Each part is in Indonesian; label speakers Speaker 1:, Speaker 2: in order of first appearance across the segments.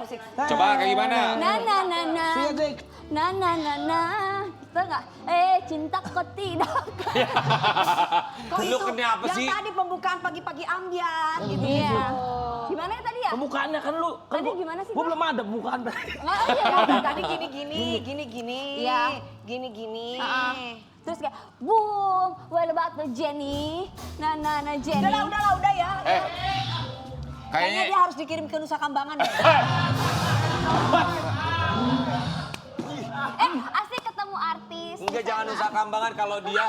Speaker 1: asik.
Speaker 2: Coba kayak gimana?
Speaker 3: Bisa nggak? Cinta kok tidak.
Speaker 1: Kok
Speaker 2: Lu kenapa
Speaker 1: yang
Speaker 2: sih?
Speaker 1: tadi pembukaan pagi-pagi ambiar gitu.
Speaker 3: Iya. Gimana ya tadi ya?
Speaker 4: Pembukaannya kan lu. Kan
Speaker 3: Tadi gimana sih,
Speaker 4: Gua
Speaker 3: Bang?
Speaker 4: belum ada pembukaan tadi.
Speaker 3: Oh iya.
Speaker 1: Tadi gini.
Speaker 3: Iya.
Speaker 1: Gini.
Speaker 3: Terus kayak, boom, what about the Jenny? Nah, Jenny.
Speaker 1: Udah ya. Kayaknya
Speaker 2: Kayaknya
Speaker 1: dia harus dikirim ke Nusa Kambangan ya.
Speaker 3: Asik ketemu artis.
Speaker 2: enggak, jangan Nusa Kambangan kalau dia.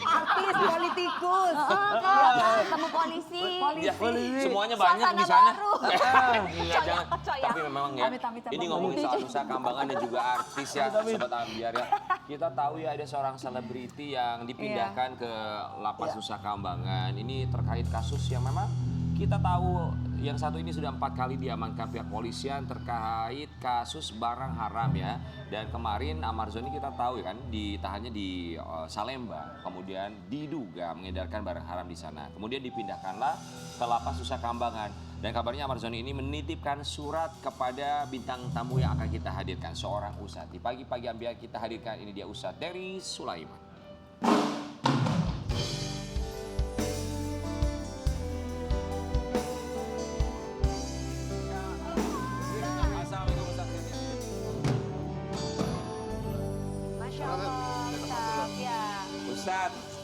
Speaker 1: Artis, politikus.
Speaker 3: Ketemu polisi.
Speaker 2: Ya, semuanya banyak di
Speaker 3: Suasana
Speaker 2: sana.
Speaker 3: baru.
Speaker 2: Enggak, jangan.
Speaker 3: Coy.
Speaker 2: Tapi memang ya,
Speaker 1: Amit-amit sama
Speaker 2: ini ngomongin soal Nusa Kambangan dan juga artis ya, Sobat Ambiar ya. Kita tahu ya ada seorang selebriti yang dipindahkan ke lapas Nusa Kambangan. Ini terkait kasus yang memang kita tahu yang satu ini sudah 4 kali diamankan pihak polisian terkait kasus barang haram ya. Dan kemarin Amar Zoni kita tahu ya kan ditahannya di Salemba, kemudian diduga mengedarkan barang haram di sana. Kemudian dipindahkanlah ke lapas Nusa Kambangan. Dan kabarnya Amar Zoni ini menitipkan surat kepada bintang tamu yang akan kita hadirkan, seorang ustadz. Di pagi-pagi Ambiar kita hadirkan, ini dia Ustadz Dery Sulaiman. Assalamualaikum Ustadz.
Speaker 1: Masya Allah, Ustaz. Ya.
Speaker 2: Ustadz,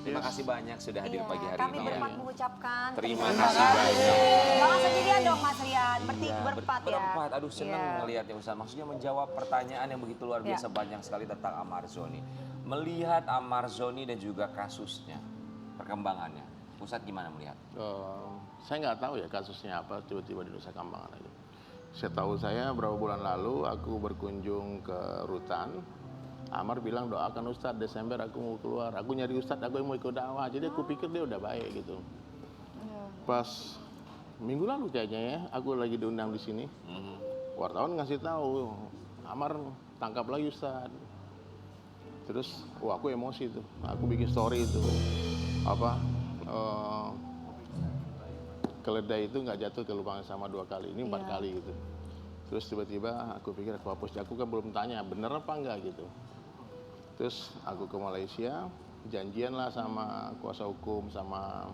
Speaker 2: terima kasih banyak sudah hadir
Speaker 1: Iya,
Speaker 2: pagi hari
Speaker 1: kami
Speaker 2: ini.
Speaker 1: berempat mengucapkan
Speaker 2: Terima kasih banyak.
Speaker 1: Jangan sendirian dong Mas Rian,
Speaker 2: Iya,
Speaker 1: berempat ya.
Speaker 2: berempat. Aduh, seneng
Speaker 1: Iya.
Speaker 2: ngelihatnya Ustaz. Maksudnya menjawab pertanyaan yang begitu luar biasa banyak sekali tentang Amar Zoni. Melihat Amar Zoni dan juga kasusnya, perkembangannya. Ustadz gimana melihat?
Speaker 4: Saya nggak tahu ya kasusnya apa tiba-tiba di Nusa Kambangan aja. Setahu saya beberapa bulan lalu aku berkunjung ke Rutan. Amar bilang doakan Ustadz Desember aku mau keluar. Aku nyari Ustadz, aku mau ikut dakwah. Jadi aku pikir dia udah baik gitu. Pas minggu lalu kayaknya ya, aku lagi diundang di sini. Wartawan ngasih tahu, Amar tangkap lagi Ustadz. Terus, wah aku emosi tuh. Aku bikin story itu. Keledai itu nggak jatuh ke lubang yang sama 2 kali, ini 4 kali gitu. Terus tiba-tiba aku pikir aku hapus, aku kan belum tanya bener apa enggak gitu. Terus aku ke Malaysia, janjian lah sama kuasa hukum sama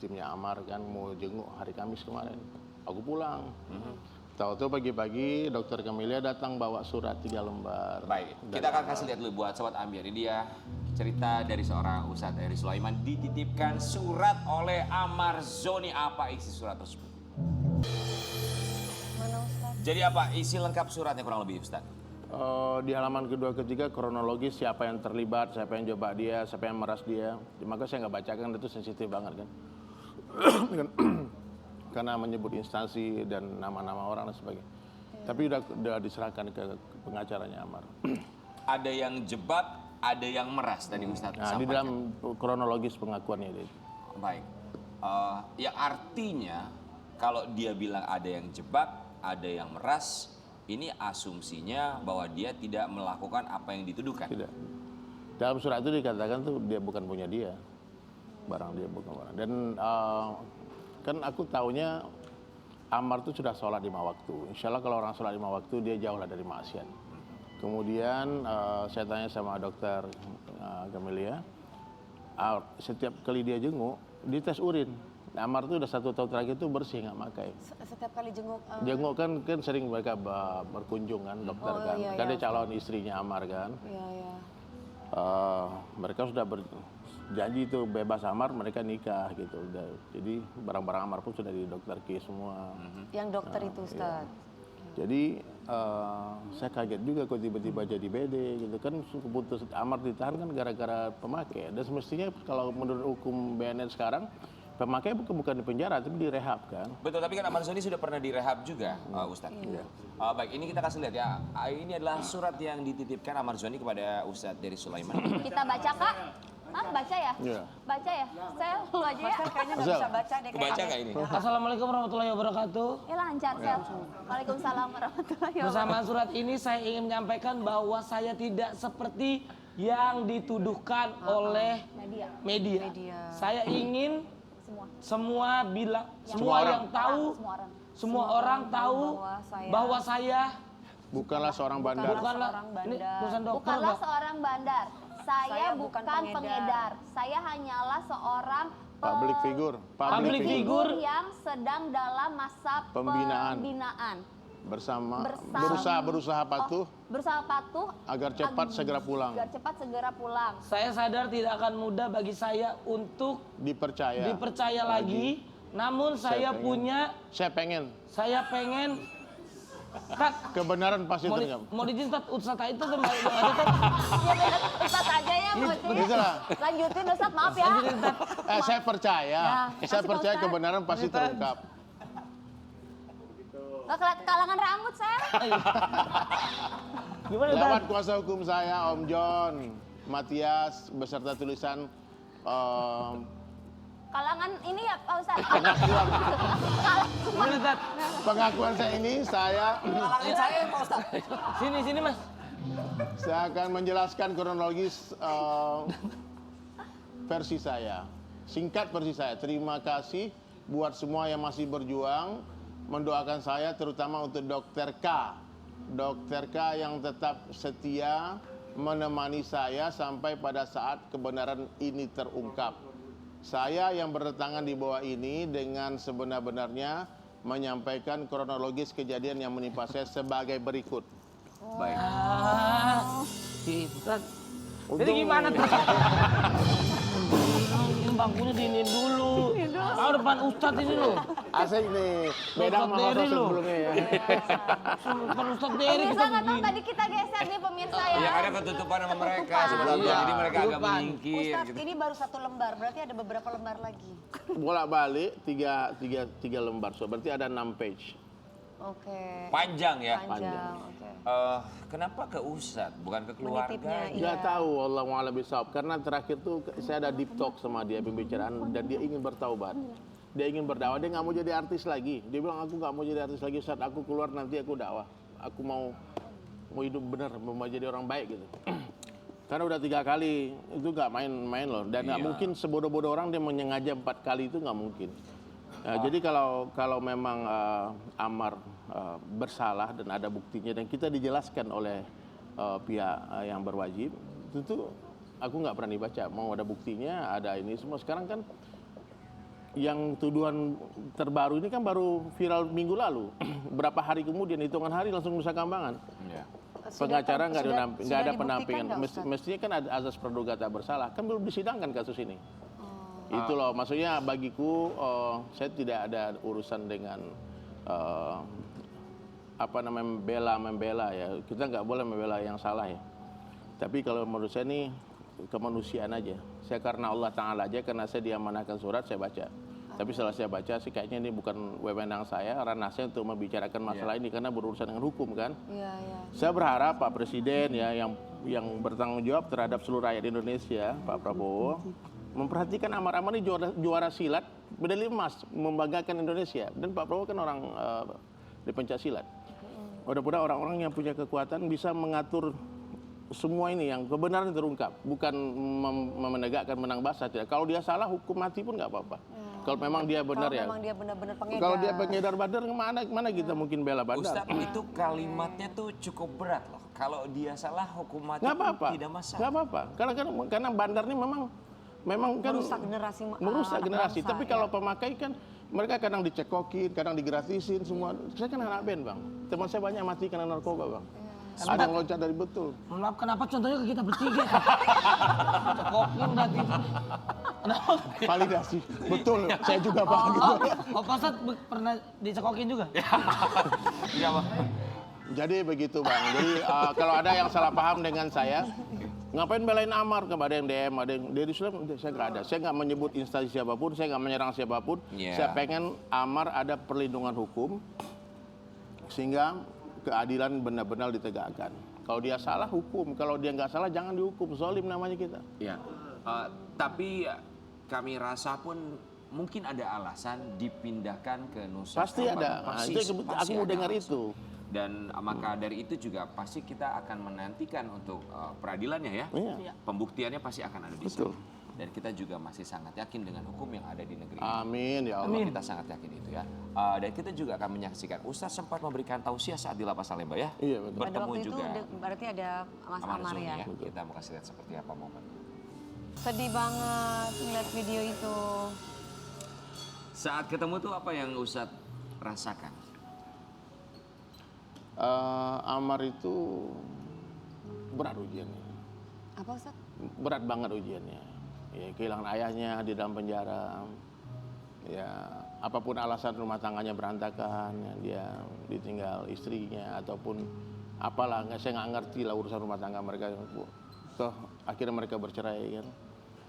Speaker 4: timnya Amar kan mau jenguk hari Kamis kemarin. Aku pulang. Tahu-tahu pagi-pagi dokter Camelia datang bawa surat 3 lembar.
Speaker 2: Baik, kita akan kasih lihat dulu buat Sobat Ambiar. Ini dia cerita dari seorang Ustadz Dery Sulaiman, dititipkan surat oleh Amar Zoni. Apa isi surat tersebut?
Speaker 1: Mana Ustaz?
Speaker 2: Jadi apa isi lengkap suratnya kurang lebih Ustadz?
Speaker 4: Di halaman kedua ketiga kronologis siapa yang terlibat, siapa yang coba dia, siapa yang meras dia. Maka saya nggak bacakan, itu sensitif banget kan. Karena menyebut instansi dan nama-nama orang dan sebagainya. Tapi udah diserahkan ke pengacaranya Amar.
Speaker 2: Ada yang jebak, ada yang meras tadi Ustadz
Speaker 4: Nah, di dalam kronologis pengakuannya itu.
Speaker 2: Baik, ya artinya kalau dia bilang ada yang jebak, ada yang meras, ini asumsinya bahwa dia tidak melakukan apa yang dituduhkan.
Speaker 4: Tidak. Dalam surat itu dikatakan tuh dia bukan punya dia. Barang dia bukan barang. Dan kan aku taunya Amar tuh sudah sholat 5 waktu. Insya Allah kalau orang sholat 5 waktu dia jauh lah dari maksiat. Kemudian saya tanya sama dokter Camelia, setiap kali dia jenguk, dites urin. Amar tuh udah 1 tahun terakhir tuh bersih nggak pakai.
Speaker 1: Setiap kali jenguk.
Speaker 4: Jenguk kan sering mereka berkunjung kan dokter kan.
Speaker 1: iya,
Speaker 4: Kan
Speaker 1: iya.
Speaker 4: dia calon istrinya Amar kan.
Speaker 1: Iya.
Speaker 4: Mereka sudah berjanji itu bebas Amar, mereka nikah gitu. Jadi barang-barang Amar pun sudah di dokter Ki semua.
Speaker 1: Yang dokter itu Ustaz.
Speaker 4: Jadi saya kaget juga kok tiba-tiba jadi BD gitu kan. Keputus Amar ditahan kan gara-gara pemakai. Dan semestinya kalau menurut hukum BNN sekarang pemakai bukan di penjara tapi direhab kan.
Speaker 2: Betul, tapi kan Amar Zoni sudah pernah direhab juga, Ustadz.
Speaker 4: Iya.
Speaker 2: Baik, ini kita kasih lihat ya. Ini adalah surat yang dititipkan Amar Zoni kepada Ustadz Dery Sulaiman.
Speaker 3: Kita baca, Kak? Hah, baca ya?
Speaker 4: Iya.
Speaker 3: Baca ya? Saya lu aja ya?
Speaker 1: Saya kayaknya nggak bisa baca deh.
Speaker 2: Kebaca nggak ini?
Speaker 5: Assalamualaikum warahmatullahi wabarakatuh.
Speaker 3: Ya lancar, Sel. Waalaikumsalam warahmatullahi wabarakatuh.
Speaker 5: Bersama surat ini saya ingin menyampaikan bahwa saya tidak seperti yang dituduhkan oleh media. Saya ingin semua bilang, semua yang tahu
Speaker 3: Semua orang.
Speaker 5: semua orang tahu bahwa saya
Speaker 4: Bukanlah seorang bandar.
Speaker 5: bukanlah
Speaker 1: seorang
Speaker 5: ini
Speaker 1: bandar.
Speaker 5: tulisan dokter
Speaker 3: Bukanlah
Speaker 5: Pak.
Speaker 3: seorang bandar. Saya bukan pengedar. Saya hanyalah seorang
Speaker 4: Public figure.
Speaker 5: Public figure.
Speaker 3: yang sedang dalam masa
Speaker 4: Pembinaan.
Speaker 3: pembinaan.
Speaker 4: Berusaha patuh
Speaker 3: Berusaha patuh
Speaker 4: agar cepat segera pulang.
Speaker 3: agar cepat segera pulang.
Speaker 5: Saya sadar tidak akan mudah bagi saya untuk dipercaya lagi. Namun saya
Speaker 4: pengen
Speaker 5: pengen Tat,
Speaker 4: kebenaran pasti terungkap.
Speaker 5: mau diizin Tat, Ustaz itu kembali aja Tat.
Speaker 3: Ya benar, Ustaz aja ya Moci.
Speaker 4: Itulah.
Speaker 3: Lanjutin Ustaz, maaf ya.
Speaker 4: Saya percaya, saya
Speaker 3: kasih
Speaker 4: percaya
Speaker 3: Pak Ustaz.
Speaker 4: kebenaran pasti terungkap.
Speaker 3: Kalangan rambut saya.
Speaker 5: Gimana Tat?
Speaker 4: Lewat kuasa hukum saya, Om John, Matias, beserta tulisan
Speaker 3: Kalangan ini ya Pak Ustaz.
Speaker 5: Gimana Tat?
Speaker 4: pengakuan saya ini,
Speaker 1: Kalangan saya Pak Ustaz.
Speaker 5: Sini Mas.
Speaker 4: saya akan menjelaskan kronologis versi saya. Singkat versi saya. Terima kasih buat semua yang masih berjuang mendoakan saya, terutama untuk Dokter K. Dokter K yang tetap setia menemani saya sampai pada saat kebenaran ini terungkap. Saya yang berdatangan di bawah ini dengan sebenar-benarnya menyampaikan kronologis kejadian yang menimpa saya sebagai berikut.
Speaker 2: Baik.
Speaker 5: Tat. Jadi gimana tuh? Ini bangkunya diinin dulu. Ah, depan Ustadz ini loh.
Speaker 4: Asik nih, beda sama
Speaker 5: Ustadz Dery
Speaker 4: host
Speaker 5: loh.
Speaker 4: sebelumnya ya.
Speaker 5: Depan Ustadz Dery
Speaker 3: Pemirsa
Speaker 5: kita
Speaker 3: nggak tahu
Speaker 5: begini.
Speaker 3: tadi kita geser nih pemirsa ya.
Speaker 2: Yang ada ketutupan sama mereka sebetulnya.
Speaker 5: Iya,
Speaker 2: Jadi mereka agak
Speaker 5: ketutupan.
Speaker 2: menyingkir.
Speaker 1: Ustaz,
Speaker 2: Gitu.
Speaker 1: ini baru 1 lembar, berarti ada beberapa lembar lagi.
Speaker 4: Bolak-balik tiga lembar, so berarti ada 6 page.
Speaker 1: Oke.
Speaker 2: Panjang ya.
Speaker 1: Panjang, oke.
Speaker 2: Kenapa ke Ustadz, bukan ke keluarga?
Speaker 1: Menitipnya,
Speaker 4: Nggak tahu, Allah a'lam bishawab. Karena terakhir tuh saya ada deep talk sama dia pembicaraan dan dia ingin bertaubat. Dia ingin berdakwah, dia nggak mau jadi artis lagi. Dia bilang aku nggak mau jadi artis lagi, saat aku keluar nanti aku dakwah. Aku mau hidup benar, mau jadi orang baik gitu. Karena udah 3 kali itu nggak main-main loh. Dan nggak mungkin sebodoh-bodoh orang dia menyengaja 4 kali itu nggak mungkin. Jadi kalau memang Amar bersalah dan ada buktinya dan kita dijelaskan oleh pihak yang berwajib, tentu aku nggak berani baca. Mau ada buktinya, ada ini semua. Sekarang kan yang tuduhan terbaru ini kan baru viral minggu lalu. Berapa hari kemudian, hitungan hari langsung Nusa Kambangan.
Speaker 2: Ya.
Speaker 4: Pengacara nggak
Speaker 1: sudah
Speaker 4: ada
Speaker 1: dibuktikan
Speaker 4: penampingan.
Speaker 1: nggak, Ustaz?
Speaker 4: Mestinya kan ada azas praduga tak bersalah. Kan belum disidangkan kasus ini. Itu loh, maksudnya bagiku saya tidak ada urusan dengan membela ya. Kita nggak boleh membela yang salah ya. Tapi kalau menurut saya ini kemanusiaan aja. Saya karena Allah Ta'ala aja, karena saya diamanahkan surat, saya baca. Tapi setelah saya baca sih kayaknya ini bukan wewenang saya, ranah saya untuk membicarakan masalah ini karena berurusan dengan hukum kan.
Speaker 1: Iya, iya.
Speaker 4: Saya berharap Pak Presiden ya yang bertanggung jawab terhadap seluruh rakyat Indonesia, Pak Prabowo, memperhatikan Amar-Amar ini juara silat, medali emas, membanggakan Indonesia. Dan Pak Prabowo kan orang di pencaksilat. Mudah-mudahan orang-orang yang punya kekuatan bisa mengatur semua ini yang kebenaran terungkap, bukan menegakkan menang basah. Tidak. Kalau dia salah, hukum mati pun nggak apa-apa. Kalau memang dia benar
Speaker 1: Kalau
Speaker 4: ya.
Speaker 1: memang dia benar-benar pengedar.
Speaker 4: Kalau dia pengedar bandar, mana kita mungkin bela bandar?
Speaker 2: Ustadz, itu kalimatnya tuh cukup berat loh. Kalau dia salah, hukum mati
Speaker 4: Nggak
Speaker 2: pun
Speaker 4: apa-apa.
Speaker 2: tidak masalah.
Speaker 4: Nggak apa-apa. Karena bandar ini memang kan
Speaker 1: Merusak generasi
Speaker 4: merusak
Speaker 1: anak
Speaker 4: generasi.
Speaker 1: bangsa,
Speaker 4: Tapi
Speaker 1: ya.
Speaker 4: kalau pemakai kan mereka kadang dicekokin, kadang digratisin semua. Saya kan anak band bang. Teman saya banyak mati karena narkoba bang. Ada yang loncat dari betul.
Speaker 5: Maaf, kenapa contohnya ke kita bertiga? Cekokin berarti. Kenapa?
Speaker 4: Validasi. Betul. Saya juga bang. Gitu.
Speaker 5: Oh, Pak Ustadz pernah dicekokin juga?
Speaker 2: Iya, Bang.
Speaker 4: Jadi begitu bang. Jadi kalau ada yang salah paham dengan saya, ngapain belain Amar? Ada yang DM, ada yang dari Islam, saya nggak ada. Saya nggak menyebut instansi siapapun, saya nggak menyerang siapapun.
Speaker 2: Yeah.
Speaker 4: Saya pengen Amar ada perlindungan hukum sehingga keadilan benar-benar ditegakkan. Kalau dia salah hukum, kalau dia nggak salah jangan dihukum. Zalim namanya kita.
Speaker 2: Ya. Tapi kami rasa pun mungkin ada alasan dipindahkan ke Nusa
Speaker 4: Pasti ada.
Speaker 2: Kambangan.
Speaker 4: Aku mau
Speaker 2: ada
Speaker 4: dengar
Speaker 2: alasan.
Speaker 4: itu.
Speaker 2: Dan maka dari itu juga pasti kita akan menantikan untuk peradilannya ya.
Speaker 4: Iya.
Speaker 2: Pembuktiannya pasti akan ada di
Speaker 4: Betul.
Speaker 2: sana. Dan kita juga masih sangat yakin dengan hukum yang ada di negeri ini.
Speaker 4: Amin ya Allah.
Speaker 2: Kita sangat yakin itu ya. Dan kita juga akan menyaksikan Ustadz sempat memberikan tausiah saat di Lapas Salemba ya.
Speaker 4: Iya betul.
Speaker 1: Pada
Speaker 2: Bertemu
Speaker 1: waktu itu
Speaker 2: juga
Speaker 1: berarti ada Mas
Speaker 2: Amar
Speaker 1: Amar
Speaker 2: Zoni
Speaker 1: ya.
Speaker 2: ya. Kita mau kasih lihat seperti apa momen.
Speaker 1: Sedih banget ngeliat video itu.
Speaker 2: Saat ketemu tuh apa yang Ustadz rasakan?
Speaker 4: Amar itu berat ujiannya.
Speaker 1: Apa Ustaz?
Speaker 4: Berat banget ujiannya. Ya, kehilangan ayahnya di dalam penjara. Ya, apapun alasan rumah tangganya berantakan, ya, dia ditinggal istrinya ataupun apalah, saya nggak ngerti lah urusan rumah tangga mereka. Toh akhirnya mereka bercerai kan,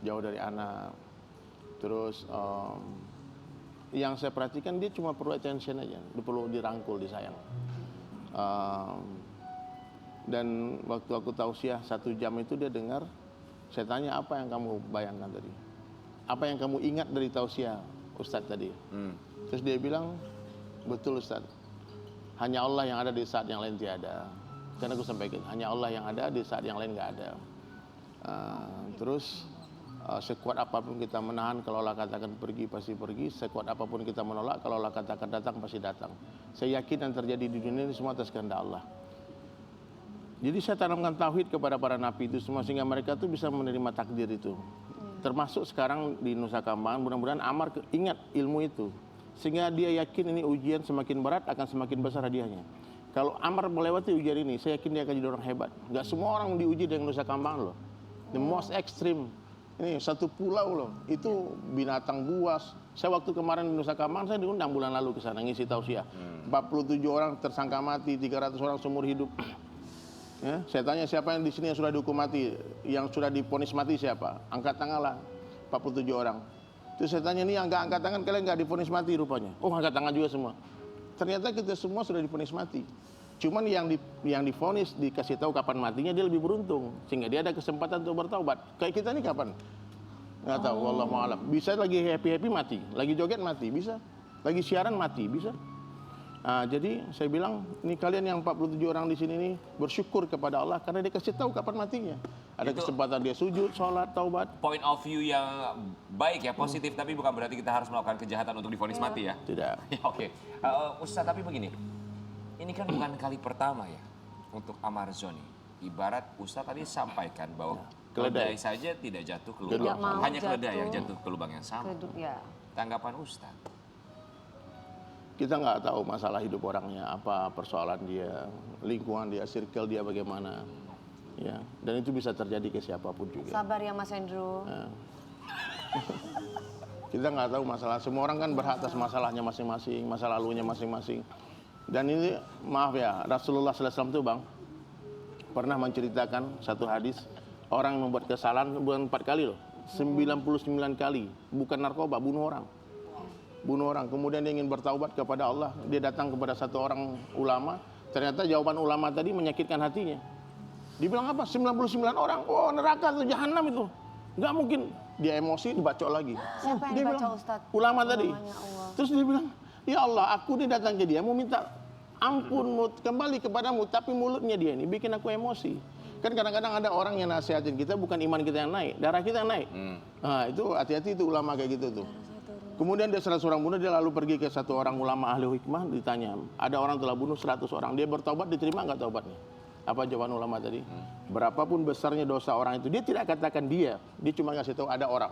Speaker 4: jauh dari anak. Terus yang saya perhatikan dia cuma perlu attention aja, dia perlu dirangkul, disayang. Dan waktu aku tausiah 1 jam itu dia dengar, saya tanya apa yang kamu bayangkan tadi, apa yang kamu ingat dari tausiah Ustadz tadi. Terus dia bilang, betul Ustadz, hanya Allah yang ada di saat yang lain tiada. Karena aku sampaikan, hanya Allah yang ada di saat yang lain nggak ada. Terus sekuat apapun kita menahan, kalau Allah katakan pergi pasti pergi. Sekuat apapun kita menolak, kalau Allah katakan datang pasti datang. Saya yakin yang terjadi di dunia ini semua atas kehendak Allah. Jadi saya tanamkan tauhid kepada para nabi itu semua sehingga mereka tuh bisa menerima takdir itu. Termasuk sekarang di Nusa Kambangan, mudah-mudahan Amar ingat ilmu itu. Sehingga dia yakin ini ujian semakin berat akan semakin besar hadiahnya. Kalau Amar melewati ujian ini, saya yakin dia akan jadi orang hebat. Gak semua orang diuji dengan Nusa Kambangan loh. The most extreme. Ini satu pulau loh, itu binatang buas. Saya waktu kemarin di Nusa Kambangan, saya diundang bulan lalu ke sana ngisi tausiah. 47 orang tersangka mati, 300 orang seumur hidup. Ya, saya tanya siapa yang di sini yang sudah dihukum mati, yang sudah divonis mati siapa? Angkat tangan lah, 47 orang. Terus saya tanya, ini yang nggak angkat tangan kalian nggak divonis mati rupanya? Oh, angkat tangan juga semua. Ternyata kita semua sudah divonis mati. Cuman yang divonis dikasih tahu kapan matinya dia lebih beruntung, sehingga dia ada kesempatan untuk bertaubat. Kayak kita ini kapan? Nggak tahu, wallahu a'lam. Bisa lagi happy mati, lagi joget mati, bisa. Lagi siaran mati, bisa. Jadi saya bilang, ini kalian yang 47 orang di sini nih bersyukur kepada Allah karena dia kasih tahu kapan matinya. Ada kesempatan dia sujud, sholat, taubat.
Speaker 2: Point of view yang baik ya, positif, tapi bukan berarti kita harus melakukan kejahatan untuk divonis mati ya.
Speaker 4: Tidak.
Speaker 2: Ya, oke. Ustadz, tapi begini, ini kan bukan kali pertama ya untuk Amar Zoni. Ibarat Ustadz tadi sampaikan bahwa keledai saja tidak jatuh ke lubang. Hanya keledai yang jatuh ke lubang yang sama.
Speaker 1: Ya.
Speaker 2: Tanggapan Ustadz?
Speaker 4: Kita nggak tahu masalah hidup orangnya, apa persoalan dia, lingkungan dia, circle dia bagaimana. Ya, dan itu bisa terjadi ke siapapun juga.
Speaker 1: Sabar ya Mas Hendro.
Speaker 4: Kita nggak tahu masalah, semua orang kan berhak atas masalahnya masing-masing, masa lalunya masing-masing. Dan ini maaf ya, Rasulullah SAW itu Bang, pernah menceritakan satu hadis, orang yang membuat kesalahan bukan 4 kali loh, 99 kali, bukan narkoba, bunuh orang. Kemudian dia ingin bertaubat kepada Allah, dia datang kepada satu orang ulama, ternyata jawaban ulama tadi menyakitkan hatinya. Dibilang apa? 99 orang, oh neraka tuh, jahanam itu. Nggak mungkin, dia emosi, dibacok lagi.
Speaker 1: Siapa yang
Speaker 4: Dia
Speaker 1: baca
Speaker 4: bilang,
Speaker 1: Ustadz?
Speaker 4: ulama tadi.
Speaker 1: Allah.
Speaker 4: Terus dia bilang, ya Allah, aku ini datang ke dia, mau minta ampun, kembali kepadamu, tapi mulutnya dia ini bikin aku emosi. Kan kadang-kadang ada orang yang nasihatin kita, bukan iman kita yang naik, darah kita yang naik. Nah itu hati-hati itu ulama kayak gitu tuh. Kemudian dia 100 orang bunuh, dia lalu pergi ke satu orang ulama ahli hikmah, ditanya, ada orang telah bunuh 100 orang, dia bertaubat, diterima nggak taubatnya? Apa jawaban ulama tadi? Berapapun besarnya dosa orang itu, dia tidak katakan dia cuma ngasih tahu ada orang.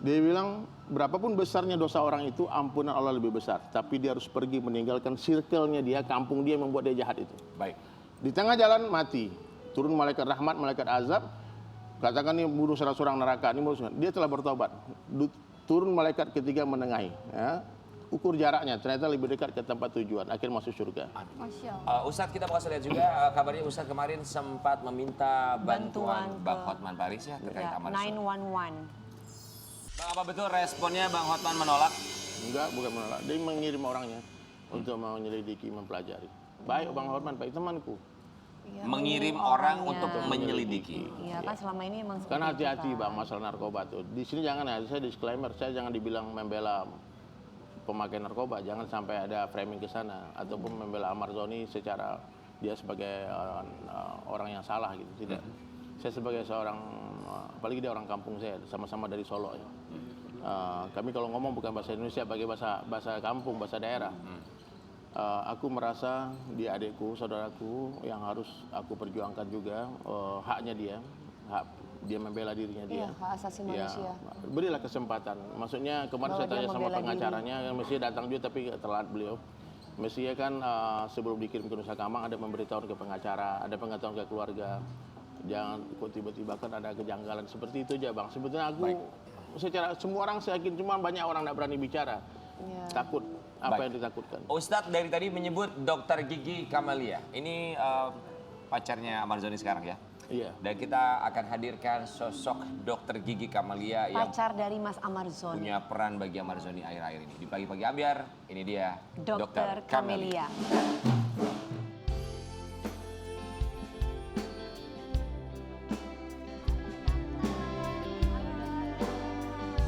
Speaker 4: Dia bilang, berapapun besarnya dosa orang itu, ampunan Allah lebih besar. Tapi dia harus pergi meninggalkan circle-nya dia, kampung dia yang membuat dia jahat itu.
Speaker 2: Baik.
Speaker 4: Di tengah jalan mati, turun malaikat rahmat, malaikat azab, katakan ini bunuh 100 orang neraka, ini bunuh, dia telah bertobat. Turun malaikat ketiga menengahi, ya. Ukur jaraknya, ternyata lebih dekat ke tempat tujuan, akhirnya masuk surga.
Speaker 3: Masya Allah.
Speaker 2: Ustadz, kita mau kasih lihat juga kabarnya Ustadz kemarin sempat meminta bantuan Bang Hotman Paris ya terkait Amar Zoni.
Speaker 1: 911.
Speaker 2: Bang, apa betul responnya Bang Hotman menolak?
Speaker 4: Enggak, bukan menolak, dia mengirim orangnya untuk mau menyelidiki, mempelajari. Baik Bang Hotman, baik temanku.
Speaker 1: Ya,
Speaker 2: mengirim orang untuk menyelidiki.
Speaker 1: Iya kan selama ini emang
Speaker 4: Kan hati-hati Bang masalah narkoba tuh. Di sini jangan ya, saya disclaimer, saya jangan dibilang membela pemakai narkoba, jangan sampai ada framing ke sana ataupun membela Amar Zoni secara dia sebagai orang yang salah gitu, tidak. Saya sebagai seorang, apalagi dia orang kampung saya, sama-sama dari Solo ya. Kami kalau ngomong bukan bahasa Indonesia, pakai bahasa kampung, bahasa daerah. Aku merasa dia adikku, saudaraku yang harus aku perjuangkan juga haknya dia, hak dia membela dirinya dia.
Speaker 1: Iya, hak asasi manusia.
Speaker 4: Berilah kesempatan. Maksudnya kemarin
Speaker 1: Bahwa
Speaker 4: saya tanya
Speaker 1: dia
Speaker 4: sama
Speaker 1: membela
Speaker 4: pengacaranya, yang mesti datang juga tapi telat beliau. Mestinya kan sebelum dikirim ke Nusa Kambangan ada memberitahu ke pengacara, ada pengetahuan ke keluarga. Jangan kok tiba-tiba kan ada kejanggalan seperti itu aja bang. Sebetulnya aku secara semua orang saya yakin, cuma banyak orang tidak berani bicara, takut apa yang ditakutkan.
Speaker 2: Ustadz dari tadi menyebut Dokter Gigi Kamalia. Ini pacarnya Amarzoni sekarang ya.
Speaker 4: Iya.
Speaker 2: Dan kita akan hadirkan sosok Dokter Gigi Kamalia yang
Speaker 1: Pacar dari Mas Amarzoni.
Speaker 2: punya peran bagi Amarzoni akhir-akhir ini. Di pagi-pagi ambiar, ini dia
Speaker 1: Dokter Kamelia.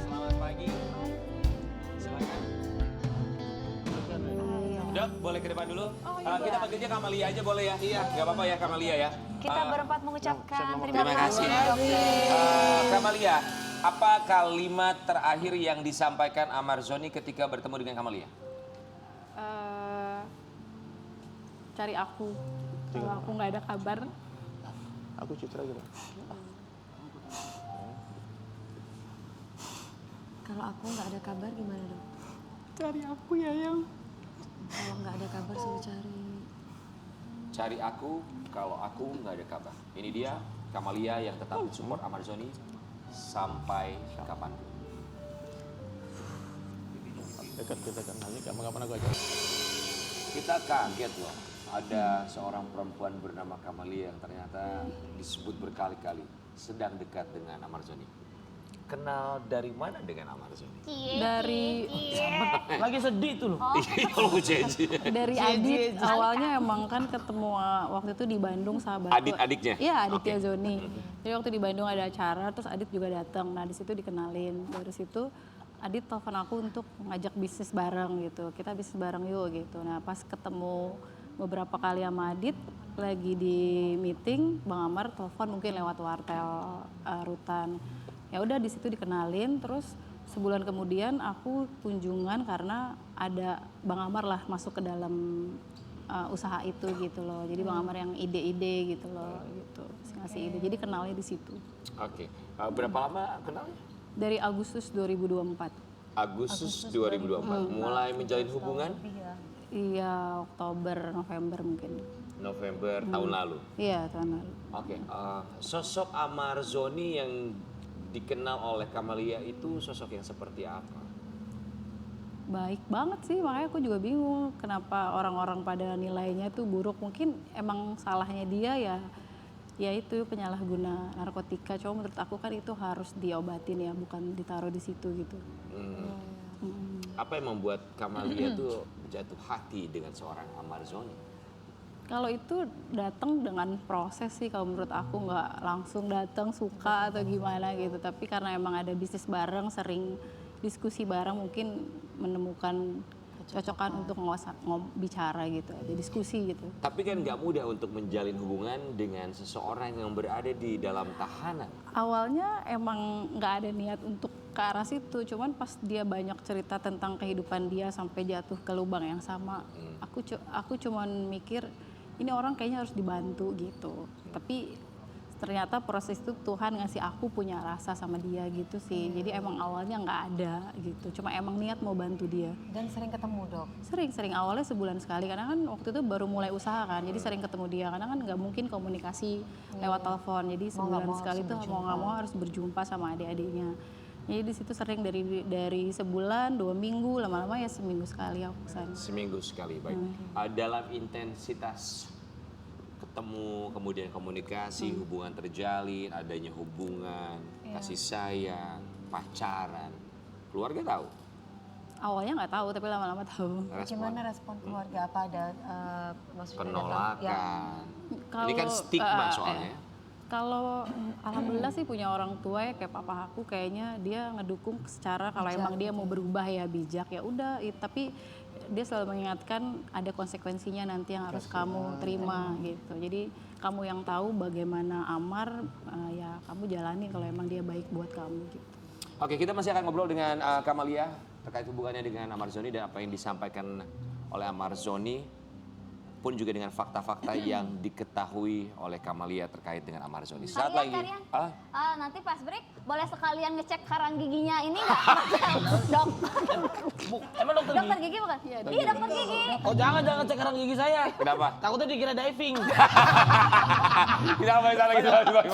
Speaker 2: Selamat pagi. Silakan. Dok, boleh ke depan dulu? Kita panggilnya Kamalia aja boleh ya? Iya, nggak apa-apa ya Kamalia ya.
Speaker 1: Kita berempat mengucapkan terima
Speaker 2: Terima kasih.
Speaker 1: kasih dokter.
Speaker 2: Kamalia, apa kalimat terakhir yang disampaikan Amarzoni ketika bertemu dengan Kamalia?
Speaker 6: Cari aku. Kalau aku nggak ada kabar,
Speaker 4: Aku citra gitu.
Speaker 1: Kalau aku nggak ada kabar gimana dok?
Speaker 6: cari aku ya yang.
Speaker 1: Kalau nggak ada kabar suruh cari.
Speaker 2: Cari aku kalau aku nggak ada kabar. Ini dia Kamalia yang tetap mensupport Amarzoni sampai kapan.
Speaker 4: Dekat kita kan nanti kapan-kapan aku aja.
Speaker 2: Kita kaget loh, ada seorang perempuan bernama Kamalia yang ternyata disebut berkali-kali sedang dekat dengan Amarzoni. Kenal dari mana dengan Amarzoni?
Speaker 6: Dari
Speaker 5: Lagi sedih tuh loh.
Speaker 2: Kalau janji.
Speaker 6: dari Adit awalnya emang kan ketemu waktu itu di Bandung sahabat.
Speaker 2: Adiknya?
Speaker 6: Iya, adiknya Zoni. Jadi waktu di Bandung ada acara, terus Adit juga datang. Nah di situ dikenalin. Dari situ Adit telepon aku untuk ngajak bisnis bareng gitu. Kita bisnis bareng yuk gitu. Nah pas ketemu beberapa kali sama Adit lagi di meeting, Bang Amar telepon mungkin lewat wartel Rutan. Ya udah di situ dikenalin, terus sebulan kemudian aku kunjungan karena ada Bang Amar lah masuk ke dalam usaha itu gitu loh. Jadi Bang Amar yang ide-ide gitu loh gitu. Ngasih ide. Jadi kenalnya di situ.
Speaker 2: Oke, berapa lama kenalnya?
Speaker 6: Dari Agustus 2024.
Speaker 2: Agustus 2024. Mulai menjalin hubungan
Speaker 6: Iya, Oktober, November mungkin.
Speaker 2: November tahun lalu.
Speaker 6: Iya, tahun lalu.
Speaker 2: Oke, sosok Amarzoni yang dikenal oleh Kamalia itu sosok yang seperti apa?
Speaker 6: Baik banget sih, makanya aku juga bingung kenapa orang-orang pada nilainya tuh buruk. Mungkin emang salahnya dia ya itu penyalahguna narkotika. Cuma menurut aku kan itu harus diobatin ya, bukan ditaruh di situ gitu.
Speaker 2: Apa yang membuat Kamalia tuh jatuh hati dengan seorang Amarzoni?
Speaker 6: Kalau itu datang dengan proses sih, kalau menurut aku nggak langsung datang suka atau gimana gitu. Tapi karena emang ada bisnis bareng, sering diskusi bareng, mungkin menemukan cocokan untuk bicara gitu, ada diskusi gitu.
Speaker 2: Tapi kan nggak mudah untuk menjalin hubungan dengan seseorang yang berada di dalam tahanan.
Speaker 6: Awalnya emang nggak ada niat untuk ke arah situ, cuman pas dia banyak cerita tentang kehidupan dia sampai jatuh ke lubang yang sama, aku cuman mikir ini orang kayaknya harus dibantu gitu. Tapi ternyata proses itu Tuhan ngasih aku punya rasa sama dia gitu sih. Jadi emang awalnya nggak ada gitu, cuma emang niat mau bantu dia.
Speaker 1: Dan sering ketemu dok.
Speaker 6: Sering awalnya sebulan sekali, karena kan waktu itu baru mulai usaha kan, jadi sering ketemu dia. Karena kan nggak mungkin komunikasi lewat telepon, jadi sebulan sekali tuh mau nggak mau harus berjumpa sama adik-adiknya. Jadi di situ sering dari sebulan, 2 minggu, lama-lama ya seminggu sekali aku kesana.
Speaker 2: Seminggu sekali, baik. Dalam intensitas ketemu, kemudian komunikasi, hubungan terjalin, adanya hubungan, kasih sayang, pacaran, keluarga tahu?
Speaker 6: Awalnya nggak tahu, tapi lama-lama tahu.
Speaker 1: Gimana respon keluarga? Apa ada maksudnya
Speaker 2: Penolakan.
Speaker 1: datang? Ya.
Speaker 2: Ini kan
Speaker 6: Kalau,
Speaker 2: stigma soalnya.
Speaker 6: Kalau alhamdulillah sih punya orang tua ya kayak papa aku, kayaknya dia ngedukung secara kalau emang dia mau berubah ya bijak ya udah, tapi dia selalu mengingatkan ada konsekuensinya nanti yang harus kamu terima gitu. Jadi kamu yang tahu bagaimana Amar, ya kamu jalani kalau emang dia baik buat kamu gitu.
Speaker 2: Oke, kita masih akan ngobrol dengan Kamalia terkait hubungannya dengan Amar Zoni dan apa yang disampaikan oleh Amar Zoni, pun juga dengan fakta-fakta yang diketahui oleh Kamalia terkait dengan Amar Zoni. Saat lagi.
Speaker 3: Kalian,
Speaker 2: Ah?
Speaker 3: nanti pas break boleh sekalian ngecek karang giginya ini nggak? Dokter.
Speaker 5: Emang dokter
Speaker 3: Dokter
Speaker 5: gigi?
Speaker 3: gigi bukan? Iya dokter gigi.
Speaker 5: Oh jangan cek karang gigi saya.
Speaker 2: Kenapa?
Speaker 5: Takutnya dikira diving.
Speaker 2: Kita kembali saat lagi.